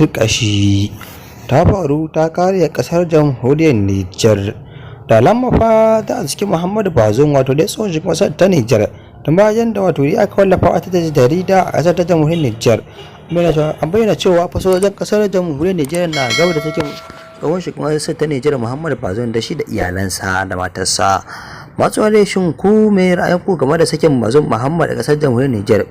turƙashi ta faru ta kare a ƙasar jamhuriyar Nijar. Da alama fa ta a cikin Muhammadu Bazoum wato dai tsohon shugaban ƙasar ta Nijar. Tun bayan da wato aka wallafa wata jarida a ƙasar ta jamhuriyar Nijar. An bayyana cewa fa sojojin ƙasar jamhuriyar Nijar na gaba da take tsohon shugaban ƙasar ta Nijar Muhammadu Bazoum da shi da iyalansa da matarsa. Masu wale shin ku me ra'ayin ku game da sakin Bazoum Muhammad a ƙasar jamhuriyar Nijar?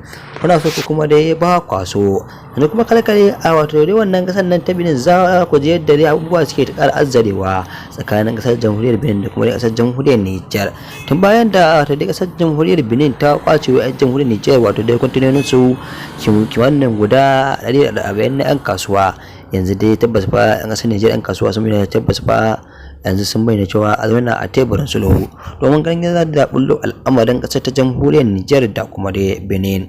Kuna so ku kuma dai ba kwaso. Yanzu kuma kalkale a wato dai wannan ƙasar nan ta Benin za ku je yadda dai abubuwa suke ta ƙara azzarewa tsakanin ƙasar jamhuriyar Benin da kuma dai ƙasar jamhuriyar Nijar. Tun bayan da wato dai ƙasar jamhuriyar Benin ta kwace wa 'yan jamhuriyar Nijar wato dai kwantenonin su kimanin guda 140 na 'yan kasuwa. Yanzu dai tabbas fa 'yan ƙasar Nijar 'yan kasuwa sun bayyana tabbas fa yanzu sun bayyana cewa a zauna a teburin sulhu domin ganin za da bullo al'amarin ƙasar ta jamhuriyar Nijar da kuma da Benin.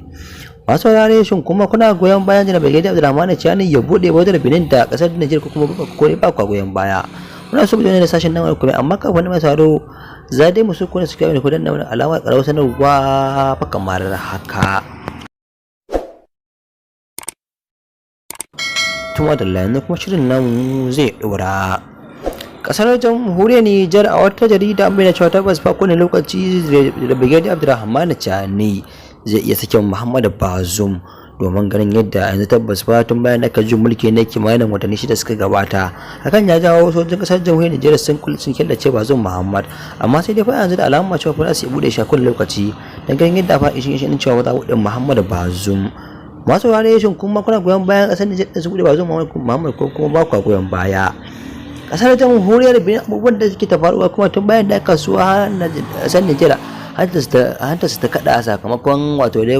Masu saurare shin kuma kuna goyon bayan Janar Brigadier Abdulrahman Tchiani ya bude bodar Benin da ƙasar Nijar ko kuma ba ku goyon baya? Muna so mu da sashen nan kuma amma kafin mai sauraro za dai mu so ku ne su kai ku danna wannan alamar ƙarawar sanarwa fa kamar haka. Tuma da yanzu kuma shirin nan zai ɗora. Kasar jamhuriyar Nijar a wata jarida an bayyana cewa tabbas fa kowane lokaci da Brigadier Abdulrahman Tchiani zai iya sakin Muhammadu Bazoum domin ganin yadda yanzu tabbas fa tun bayan aka ji mulki ne kimanin watanni 6 suka gabata. Hakan ya jawo sojojin kasar jamhuriyar Nijar sun killace Bazoum Muhammad, amma sai dai fa yanzu da alama cewa fa za su bude shi a kowane lokaci dan ganin yadda fa ishin cewa za a Muhammadu Bazoum. Masu ware shin kuma kuna goyon bayan kasar Nijar da su bude Bazoum Muhammad ko kuma ba ku goyon baya? Kasar jamhuriyar Benin abubuwan da suke ta faruwa kuma tun bayan da kasuwa na kasar Nijar hantarsu ta kada sakamakon wato dai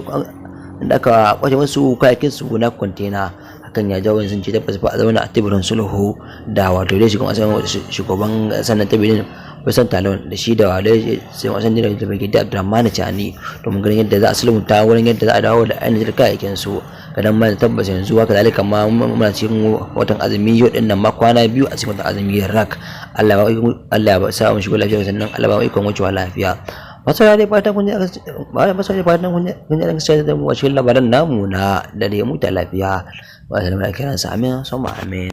da aka kwace wasu kayakin su na kwantena. Hakan ya jawo sun ce tabbas ba a zauna a teburin sulhu da wato dai shugaban sannan ta Benin Bassam Talon da shi da wadai sai wasan da Brigadier Abdulrahman Tchiani domin ganin yadda za a sulhunta wurin yadda za a dawo da ainihin kayakin su. Kadan ma tabbas yanzu haka zalika ma muna cikin watan azumi yau din nan ma kwana biyu a cikin watan azumi rak. Allah ya sa mu shigo lafiya sannan Allah ba mu ikon wucewa lafiya. Masu rari fatan kun ji da mu cikin labaran namu na da mu ta lafiya. Wa sallallahu alaihi wa sallam. Amin.